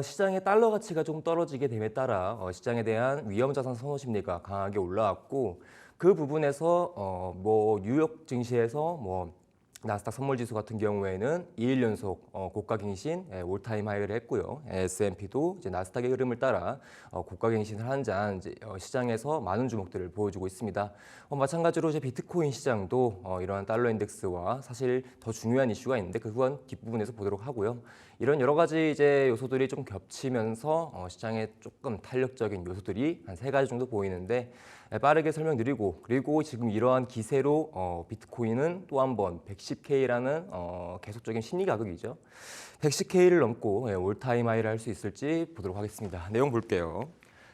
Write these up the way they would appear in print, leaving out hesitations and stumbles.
시장의 달러 가치가 좀 떨어지게 됨에 따라 시장에 대한 위험 자산 선호 심리가 강하게 올라왔고 그 부분에서 뭐 뉴욕 증시에서 뭐 나스닥 선물 지수 같은 경우에는 2일 연속 고가 갱신 올타임 하이를 했고요. S&P도 이제 나스닥의 흐름을 따라 고가 갱신을 한 장 시장에서 많은 주목들을 보여주고 있습니다. 마찬가지로 이제 비트코인 시장도 이러한 달러 인덱스와 사실 더 중요한 이슈가 있는데 그건 뒷부분에서 보도록 하고요. 이런 여러 가지 이제 요소들이 좀 겹치면서 시장에 조금 탄력적인 요소들이 한 3가지 정도 보이는데 빠르게 설명드리고 그리고 지금 이러한 기세로 비트코인은 또 한 번 110K라는 계속적인 심리 가격이죠. 110K를 넘고 올타임 하이를 할 수 있을지 보도록 하겠습니다. 내용 볼게요.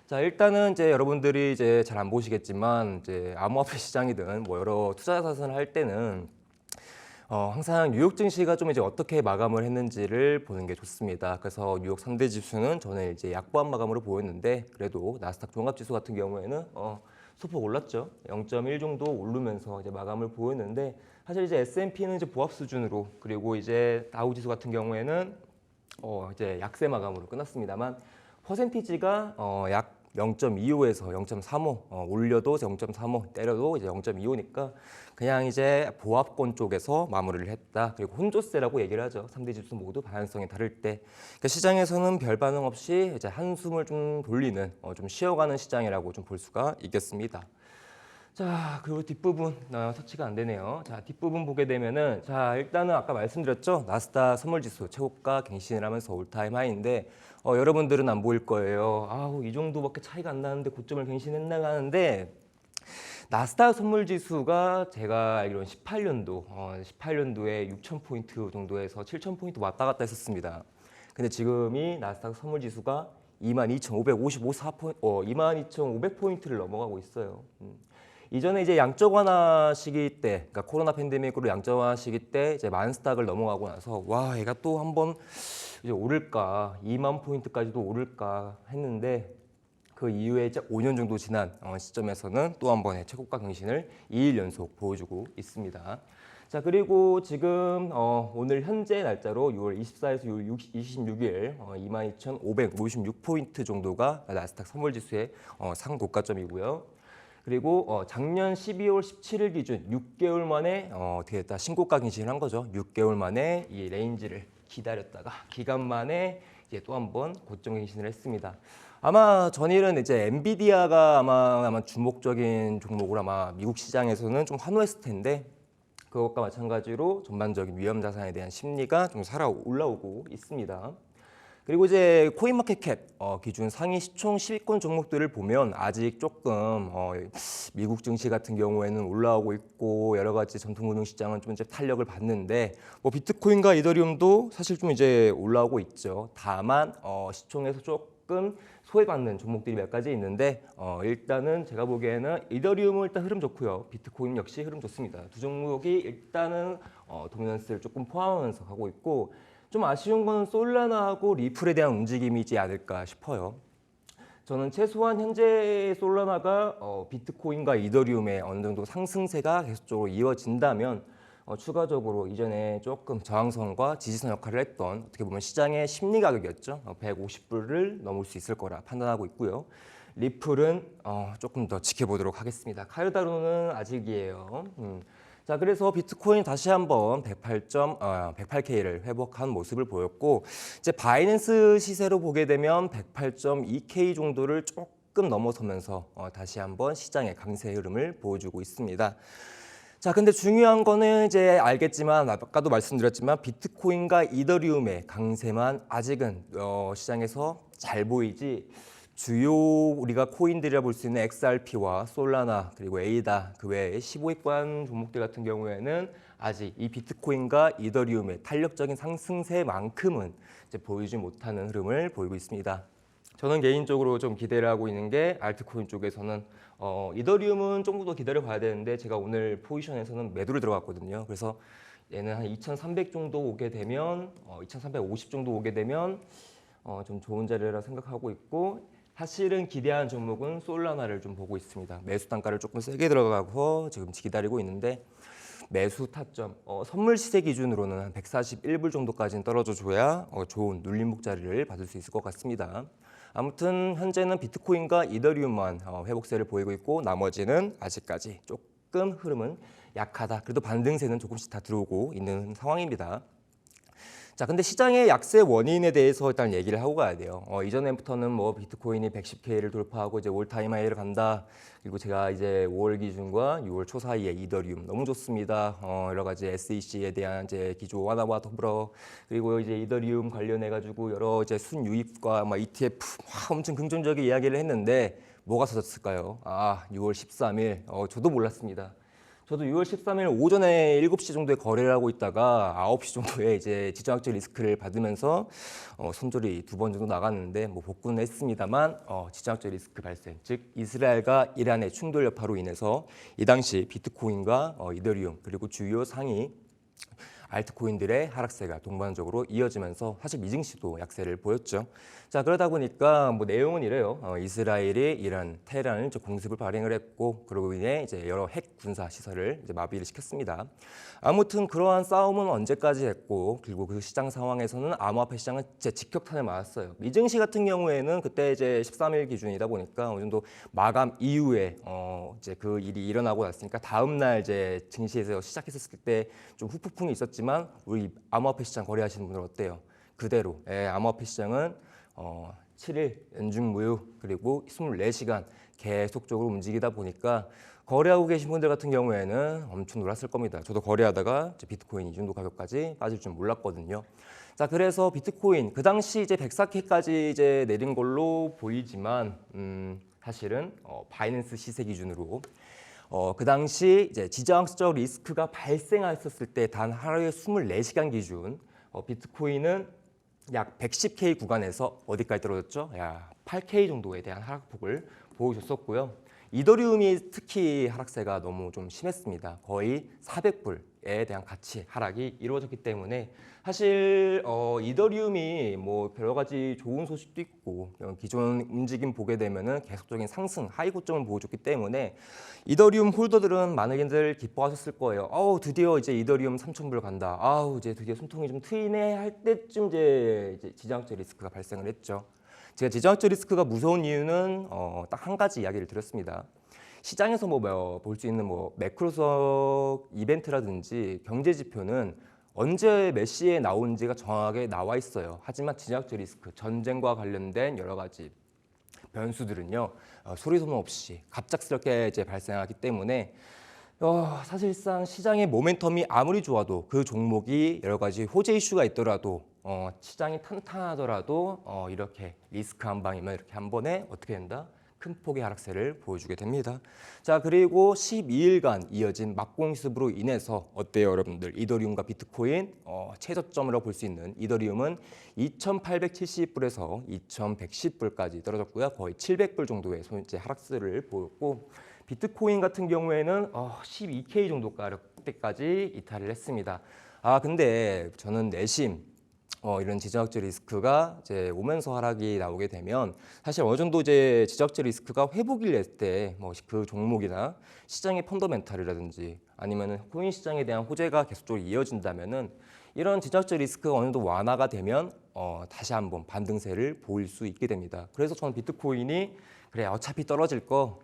자, 일단은 이제 여러분들이 이제 잘 안 보시겠지만 이제 암호화폐 시장이든 뭐 여러 투자 자산을 할 때는 항상 뉴욕 증시가 좀 이제 어떻게 마감을 했는지를 보는 게 좋습니다. 그래서 뉴욕 3대 지수는 저는 이제 약보합 마감으로 보였는데 그래도 나스닥 종합지수 같은 경우에는 소폭 올랐죠. 0.1 정도 오르면서 이제 마감을 보였는데 사실 이제 S&P는 이제 보합 수준으로 그리고 이제 다우 지수 같은 경우에는 이제 약세 마감으로 끝났습니다만 퍼센티지가 약 0.25에서 0.35 올려도 0.35 때려도 이제 0.25니까 그냥 이제 보합권 쪽에서 마무리를 했다. 그리고 혼조세라고 얘기를 하죠. 3대 지수 모두 방향성이 다를 때 그러니까 시장에서는 별 반응 없이 이제 한숨을 좀 돌리는 좀 쉬어가는 시장이라고 좀 볼 수가 있겠습니다. 자, 그리고 뒷부분 터치가 안 되네요. 자, 뒷부분 보게 되면은 자, 일단은 아까 말씀드렸죠. 나스닥 선물지수 최고가 갱신을 하면서 올타임 하이인데 여러분들은 안 보일 거예요. 아우, 이 정도밖에 차이가 안 나는데 고점을 갱신했나 하는데 나스닥 선물지수가 제가 알기로는 18년도에 6,000포인트 정도에서 7,000포인트 왔다 갔다 했었습니다. 근데 지금이 나스닥 선물지수가 22,500포인트를 넘어가고 있어요. 이전에 이제 양적 완화 시기 때, 그러니까 코로나 팬데믹으로 양적 완화 시기 때 이제 만 스탁을 넘어가고 나서 와, 얘가 또 한번 이제 오를까, 2만 포인트까지도 오를까 했는데 그 이후에 이제 5년 정도 지난 시점에서는 또 한 번의 최고가 갱신을 2일 연속 보여주고 있습니다. 자, 그리고 지금 오늘 현재 날짜로 6월 24일에서 6월 26일 22,556포인트 정도가 나스닥 선물지수의 상고가점이고요. 그리고 작년 12월 17일 기준 6개월 만에 어떻게 됐다 신고가 갱신을 한 거죠. 6개월 만에 이 레인지를 기다렸다가 기간 만에 이제 또 한 번 고점 갱신을 했습니다. 아마 전일은 이제 엔비디아가 아마 주목적인 종목으로 아마 미국 시장에서는 좀 환호했을 텐데 그것과 마찬가지로 전반적인 위험 자산에 대한 심리가 좀 살아 올라오고 있습니다. 그리고 이제 코인마켓캡 기준 상위 시총 10위권 종목들을 보면 아직 조금 미국 증시 같은 경우에는 올라오고 있고 여러 가지 전통금융 시장은 좀 이제 탄력을 받는데 뭐 비트코인과 이더리움도 사실 좀 이제 올라오고 있죠. 다만 시총에서 조금 소외받는 종목들이 몇 가지 있는데 일단은 제가 보기에는 이더리움은 일단 흐름 좋고요. 비트코인 역시 흐름 좋습니다. 두 종목이 일단은 도미넌스를 조금 포함하면서 가고 있고 좀 아쉬운 건 솔라나하고 리플에 대한 움직임이지 않을까 싶어요. 저는 최소한 현재 솔라나가 비트코인과 이더리움의 어느 정도 상승세가 계속적으로 이어진다면 추가적으로 이전에 조금 저항선과 지지선 역할을 했던 어떻게 보면 시장의 심리 가격이었죠. 150불을 넘을 수 있을 거라 판단하고 있고요. 리플은 조금 더 지켜보도록 하겠습니다. 카르다로는 아직이에요. 자, 그래서 비트코인 다시 한번 108K를 회복한 모습을 보였고 이제 바이낸스 시세로 보게 되면 108.2K 정도를 조금 넘어서면서 다시 한번 시장의 강세 흐름을 보여주고 있습니다. 자, 근데 중요한 거는 이제 알겠지만 아까도 말씀드렸지만 비트코인과 이더리움의 강세만 아직은 시장에서 잘 보이지 주요 우리가 코인들이라 볼 수 있는 XRP와 솔라나 그리고 에이다 그 외에 15위권 종목들 같은 경우에는 아직 이 비트코인과 이더리움의 탄력적인 상승세만큼은 이제 보이지 못하는 흐름을 보이고 있습니다. 저는 개인적으로 좀 기대를 하고 있는 게 알트코인 쪽에서는 이더리움은 조금 더 기다려 봐야 되는데 제가 오늘 포지션에서는 매도를 들어갔거든요. 그래서 얘는 한 2,300 정도 오게 되면 2,350 정도 오게 되면 좀 좋은 자리라 생각하고 있고 사실은 기대하는 종목은 솔라나를 좀 보고 있습니다. 매수 단가를 조금 세게 들어가고 지금 기다리고 있는데 매수 타점, 선물 시세 기준으로는 한 141불 정도까지는 떨어져 줘야 좋은 눌림목 자리를 받을 수 있을 것 같습니다. 아무튼 현재는 비트코인과 이더리움만 회복세를 보이고 있고 나머지는 아직까지 조금 흐름은 약하다. 그래도 반등세는 조금씩 다 들어오고 있는 상황입니다. 자, 근데 시장의 약세 원인에 대해서 일단 얘기를 하고 가야 돼요. 이전부터는 뭐 비트코인이 110K를 돌파하고 이제 올타임 하이를 간다. 그리고 제가 이제 5월 기준과 6월 초 사이에 이더리움 너무 좋습니다. 여러 가지 SEC에 대한 이제 기조 완화와 더불어 그리고 이제 이더리움 관련해 가지고 여러 이제 순유입과 막 ETF 엄청 긍정적인 이야기를 했는데 뭐가 터졌을까요? 6월 13일 저도 몰랐습니다. 저도 6월 13일 오전에 7시 정도에 거래를 하고 있다가 9시 정도에 이제 지정학적 리스크를 받으면서 손절이 2번 정도 나갔는데 뭐 복구는 했습니다만 지정학적 리스크 발생, 즉 이스라엘과 이란의 충돌 여파로 인해서 이 당시 비트코인과 이더리움 그리고 주요 상위 알트코인들의 하락세가 동반적으로 이어지면서 사실 미증시도 약세를 보였죠. 자, 그러다 보니까 뭐 내용은 이래요. 이스라엘이 이란 테헤란을 공습을 발행을 했고 그러고 인해 이제 여러 핵 군사 시설을 이제 마비를 시켰습니다. 아무튼 그러한 싸움은 언제까지 했고 그리고 그 시장 상황에서는 암호화폐 시장은 진짜 직격탄을 맞았어요. 미증시 같은 경우에는 그때 이제 13일 기준이다 보니까 어느 정도 마감 이후에 이제 그 일이 일어나고 났으니까 다음 날 이제 증시에서 시작했었을 때 좀 후폭풍이 있었지만 우리 암호화폐 시장 거래하시는 분들 어때요? 그대로 암호화폐 시장은 7일 연중 무휴 그리고 24시간 계속적으로 움직이다 보니까 거래하고 계신 분들 같은 경우에는 엄청 놀랐을 겁니다. 저도 거래하다가 비트코인 이 정도 가격까지 빠질 줄 몰랐거든요. 자, 그래서 비트코인 그 당시 이제 104K까지 이제 내린 걸로 보이지만 사실은 바이낸스 시세 기준으로 그 당시 이제 지정학적 리스크가 발생했었을 때 단 하루에 24시간 기준 비트코인은 약 110K 구간에서 어디까지 떨어졌죠? 8K 정도에 대한 하락폭을 보여줬었고요. 이더리움이 특히 하락세가 너무 좀 심했습니다. 거의 400불에 대한 가치 하락이 이루어졌기 때문에 사실 이더리움이 뭐 여러 가지 좋은 소식도 있고 기존 움직임 보게 되면은 계속적인 상승 하이 고점을 보여줬기 때문에 이더리움 홀더들은 많은들 기뻐하셨을 거예요. 드디어 이제 이더리움 3,000불 간다. 이제 드디어 숨통이 좀 트이네 할 때쯤 이제 지정학적 리스크가 발생을 했죠. 제가 지정학적 리스크가 무서운 이유는 딱 한 가지 이야기를 드렸습니다. 시장에서 뭐 볼 수 있는 뭐 매크로적 이벤트라든지 경제 지표는 언제 몇 시에 나오는지가 정확하게 나와 있어요. 하지만 지정학적 리스크, 전쟁과 관련된 여러 가지 변수들은요 소리 소문 없이 갑작스럽게 이제 발생하기 때문에 사실상 시장의 모멘텀이 아무리 좋아도 그 종목이 여러 가지 호재 이슈가 있더라도 시장이 탄탄하더라도 이렇게 리스크 한 방이면 이렇게 한 번에 어떻게 된다? 큰 폭의 하락세를 보여주게 됩니다. 자, 그리고 12일간 이어진 막공수습으로 인해서 어때요, 여러분들? 이더리움과 비트코인 최저점으로 볼 수 있는 이더리움은 2,870불에서 2,110불까지 떨어졌고요. 거의 700불 정도의 이제 하락세를 보였고 비트코인 같은 경우에는 12K 정도 가격대까지 이탈을 했습니다. 근데 저는 내심 이런 지정학적 리스크가 이제 오면서 하락이 나오게 되면 사실 어느 정도 이제 지정학적 리스크가 회복이 될 때 뭐 그 종목이나 시장의 펀더멘탈이라든지 아니면은 코인 시장에 대한 호재가 계속적으로 이어진다면은 이런 지정학적 리스크가 어느 정도 완화가 되면 다시 한번 반등세를 보일 수 있게 됩니다. 그래서 저는 비트코인이 그래 어차피 떨어질 거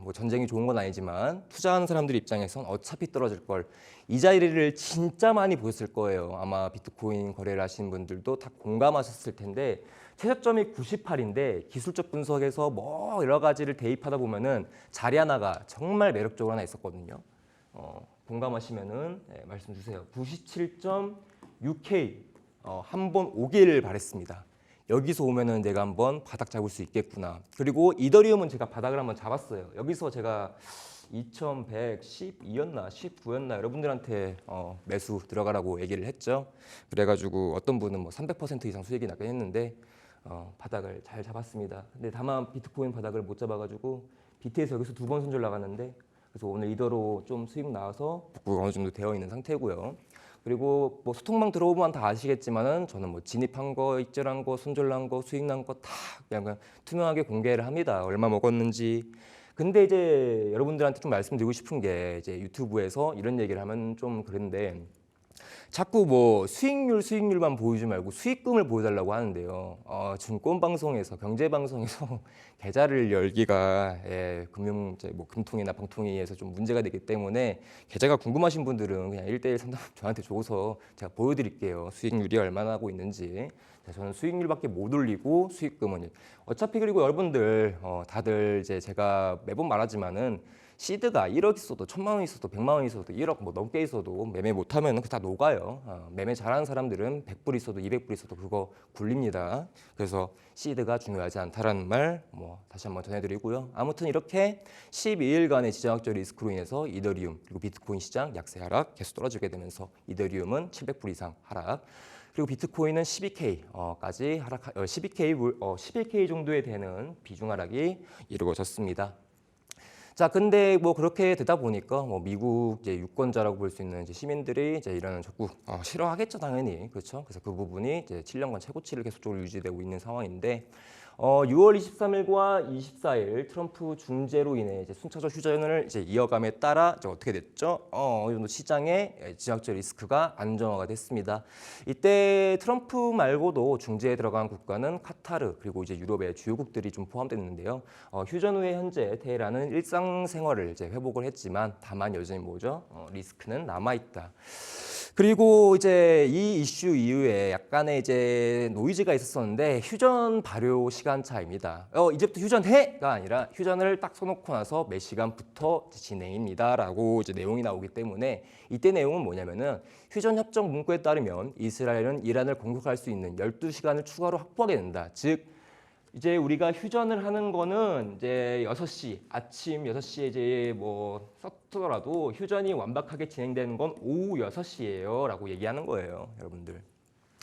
뭐 전쟁이 좋은 건 아니지만 투자하는 사람들 입장에선 어차피 떨어질 걸 이 자리를 진짜 많이 보셨을 거예요. 아마 비트코인 거래를 하시는 분들도 다 공감하셨을 텐데 최저점이 98인데 기술적 분석에서 뭐 여러 가지를 대입하다 보면은 자리 하나가 정말 매력적으로 하나 있었거든요. 공감하시면은 말씀 주세요. 97.6K 한 번 오기를 바랬습니다. 여기서 오면은 내가 한번 바닥 잡을 수 있겠구나. 그리고 이더리움은 제가 바닥을 한번 잡았어요. 여기서 제가 2112였나 19였나 여러분들한테 매수 들어가라고 얘기를 했죠. 그래가지고 어떤 분은 뭐 300% 이상 수익이 나긴 했는데 바닥을 잘 잡았습니다. 근데 다만 비트코인 바닥을 못 잡아가지고 BTS 여기서 2번 손절 나갔는데 그래서 오늘 이더로 좀 수익 나와서 복구가 어느 정도 되어 있는 상태고요. 그리고 뭐 소통방 들어오면 다 아시겠지만은 저는 뭐 진입한 거, 익절한 거, 손절 난 거, 수익 난 거 다 그냥 투명하게 공개를 합니다. 얼마 먹었는지. 근데 이제 여러분들한테 좀 말씀드리고 싶은 게 이제 유튜브에서 이런 얘기를 하면 좀 그런데 자꾸 뭐 수익률만 보여주지 말고 수익금을 보여달라고 하는데요. 증권 방송에서 경제 방송에서 계좌를 열기가 금융 이제 뭐 금통이나 방통위에서 좀 문제가 되기 때문에 계좌가 궁금하신 분들은 그냥 1대1 상담 저한테 줘서 제가 보여드릴게요. 수익률이 얼마나 하고 있는지. 저는 수익률밖에 못 올리고 수익금은 어차피 그리고 여러분들 다들 이제 제가 매번 말하지만은 시드가 1억 있어도 1,000만 원 있어도 100만 원 있어도 1억 뭐 넘게 있어도 매매 못하면 그 다 녹아요. 매매 잘하는 사람들은 100불 있어도 200불 있어도 그거 굴립니다. 그래서 시드가 중요하지 않다라는 말 뭐 다시 한번 전해드리고요. 아무튼 이렇게 12일간의 지정학적 리스크로 인해서 이더리움 그리고 비트코인 시장 약세 하락 계속 떨어지게 되면서 이더리움은 700불 이상 하락 그리고 비트코인은 12K까지 하락 11K 정도에 되는 비중 하락이 이루어졌습니다. 자, 근데 뭐 그렇게 되다 보니까 뭐 미국 이제 유권자라고 볼 수 있는 이제 시민들이 이제 이런 적극 싫어하겠죠, 당연히. 그렇죠? 그래서 그 부분이 이제 7년간 최고치를 계속적으로 유지되고 있는 상황인데 6월 23일과 24일 트럼프 중재로 인해 이제 순차적 휴전을 이제 이어감에 따라 이제 어떻게 됐죠? 어느 정도 시장의 지정학적 리스크가 안정화가 됐습니다. 이때 트럼프 말고도 중재에 들어간 국가는 카타르 그리고 이제 유럽의 주요국들이 좀 포함됐는데요. 휴전 후에 현재 테헤란은 일상생활을 이제 회복을 했지만 다만 여전히 뭐죠? 리스크는 남아 있다. 그리고 이제 이 이슈 이후에 약간의 이제 노이즈가 있었었는데 휴전 발효 시간 차입니다. 이제부터 휴전해가 아니라 휴전을 딱 써놓고 나서 몇 시간부터 진행입니다라고 이제 내용이 나오기 때문에 이때 내용은 뭐냐면은 휴전 협정 문구에 따르면 이스라엘은 이란을 공격할 수 있는 12시간을 추가로 확보하게 된다. 즉 이제 우리가 휴전을 하는 거는 이제 6시, 아침 6시에 이제 뭐 썼더라도 휴전이 완벽하게 진행되는 건 오후 6시예요 라고 얘기하는 거예요, 여러분들.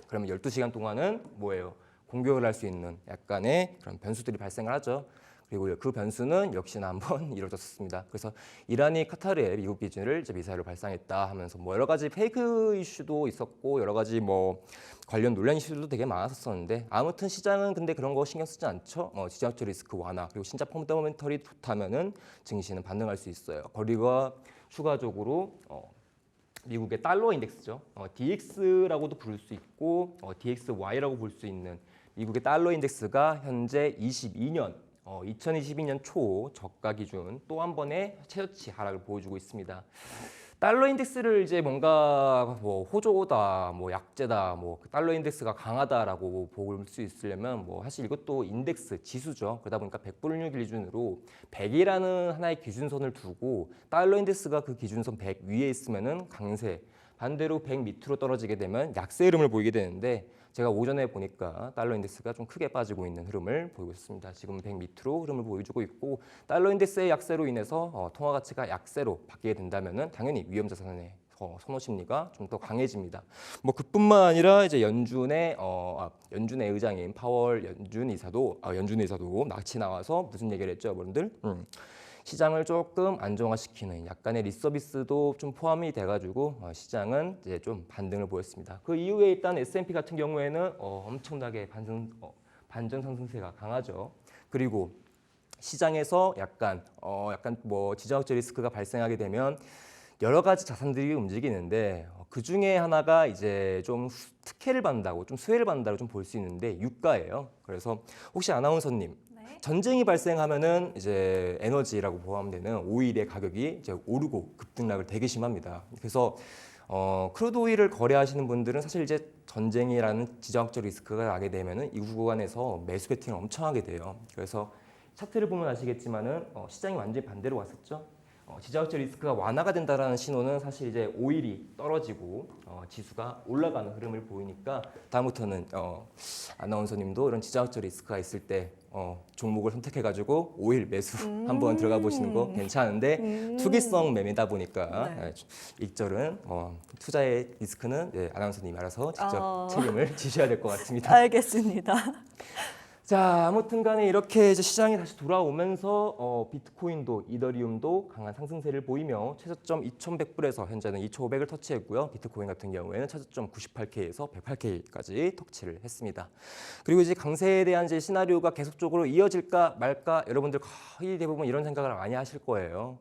그러면 12시간 동안은 뭐예요? 공격을 할 수 있는 약간의 그런 변수들이 발생을 하죠. 그리고 그 변수는 역시나 한번 이루어졌습니다. 그래서 이란이 카타르에 미국 기준을 이제 미사일을 발사했다 하면서 뭐 여러 가지 페이크 이슈도 있었고 여러 가지 뭐 관련 논란 이슈도 되게 많았었는데 아무튼 시장은 근데 그런 거 신경 쓰지 않죠. 지정학적 리스크 완화 그리고 신자 펀더멘털이 좋다면은 증시는 반등할 수 있어요. 거리가 추가적으로 미국의 달러 인덱스죠. DX라고도 부를 수 있고 DXY라고 볼 수 있는 미국의 달러 인덱스가 현재 2022년 초 저가 기준 또 한 번의 최저치 하락을 보여주고 있습니다. 달러 인덱스를 이제 뭔가 뭐 호조다, 뭐 약재다, 뭐 달러 인덱스가 강하다라고 볼 수 있으려면 뭐 사실 이것도 인덱스 지수죠. 그러다 보니까 100불류 기준으로 100이라는 하나의 기준선을 두고 달러 인덱스가 그 기준선 100 위에 있으면은 강세, 반대로 100 밑으로 떨어지게 되면 약세 흐름을 보이게 되는데 제가 오전에 보니까 달러 인덱스가 좀 크게 빠지고 있는 흐름을 보이고 있습니다. 지금 100 밑으로 흐름을 보여주고 있고 달러 인덱스의 약세로 인해서 통화 가치가 약세로 바뀌게 된다면은 당연히 위험 자산의 선호 심리가 좀 더 강해집니다. 뭐 그뿐만 아니라 이제 연준의 의장인 파월 연준 이사도 낯이 나와서 무슨 얘기를 했죠, 여러분들? 시장을 조금 안정화시키는 약간의 리서비스도 좀 포함이 돼가지고 시장은 이제 좀 반등을 보였습니다. 그 이후에 일단 S&P 같은 경우에는 엄청나게 반전 상승세가 강하죠. 그리고 시장에서 약간 뭐 지정학적 리스크가 발생하게 되면 여러 가지 자산들이 움직이는데 그 중에 하나가 이제 좀 특혜를 받는다고 좀 수혜를 받는다고 좀 볼 수 있는데 유가예요. 그래서 혹시 아나운서님 전쟁이 발생하면은 이제 에너지라고 포함되는 오일의 가격이 이제 오르고 급등락을 되게 심합니다. 그래서 크루드 오일을 거래하시는 분들은 사실 이제 전쟁이라는 지정학적 리스크가 나게 되면은 이 구간에서 매수 베팅을 엄청 하게 돼요. 그래서 차트를 보면 아시겠지만은 시장이 완전히 반대로 왔었죠. 지정학적 리스크가 완화가 된다라는 신호는 사실 이제 오일이 떨어지고 지수가 올라가는 흐름을 보이니까 다음부터는 아나운서님도 이런 지정학적 리스크가 있을 때 종목을 선택해가지고 오일 매수 한번 들어가 보시는 거 괜찮은데 투기성 매매다 보니까 일절은 투자의 리스크는 아나운서님이 알아서 직접 책임을 지셔야 될 것 같습니다. 알겠습니다. 자, 아무튼 간에 이렇게 이제 시장이 다시 돌아오면서 비트코인도 이더리움도 강한 상승세를 보이며 최저점 2,100불에서 현재는 2,500을 터치했고요. 비트코인 같은 경우에는 최저점 98K에서 108K까지 터치를 했습니다. 그리고 이제 강세에 대한 이제 시나리오가 계속적으로 이어질까 말까 여러분들 거의 대부분 이런 생각을 많이 하실 거예요.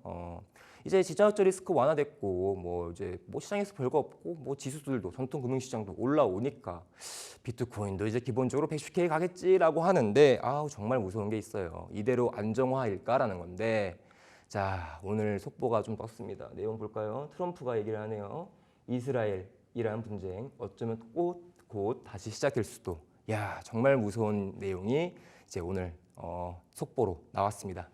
이제 지정학적 리스크 완화됐고 뭐 이제 뭐 시장에서 별거 없고 뭐 지수들도 전통 금융시장도 올라오니까 비트코인도 이제 기본적으로 110K 가겠지라고 하는데 아우 정말 무서운 게 있어요. 이대로 안정화일까라는 건데 자 오늘 속보가 좀 떴습니다. 내용 볼까요? 트럼프가 얘기를 하네요. 이스라엘 이란 분쟁 어쩌면 곧 다시 시작될 수도. 야 정말 무서운 내용이 이제 오늘 속보로 나왔습니다.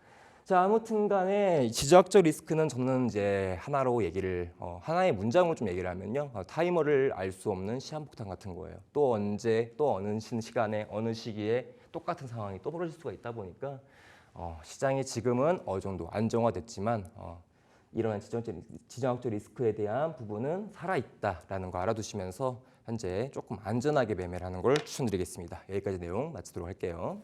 자, 아무튼 간에 지정학적 리스크는 저는 이제 하나로 얘기를, 하나의 문장으로 좀 얘기를 하면요. 타이머를 알 수 없는 시한폭탄 같은 거예요. 또 언제, 또 어느 시간에, 어느 시기에 똑같은 상황이 또 벌어질 수가 있다 보니까 시장이 지금은 어느 정도 안정화됐지만 이러한 지정학적 리스크에 대한 부분은 살아있다라는 거 알아두시면서 현재 조금 안전하게 매매를 하는 걸 추천드리겠습니다. 여기까지 내용 마치도록 할게요.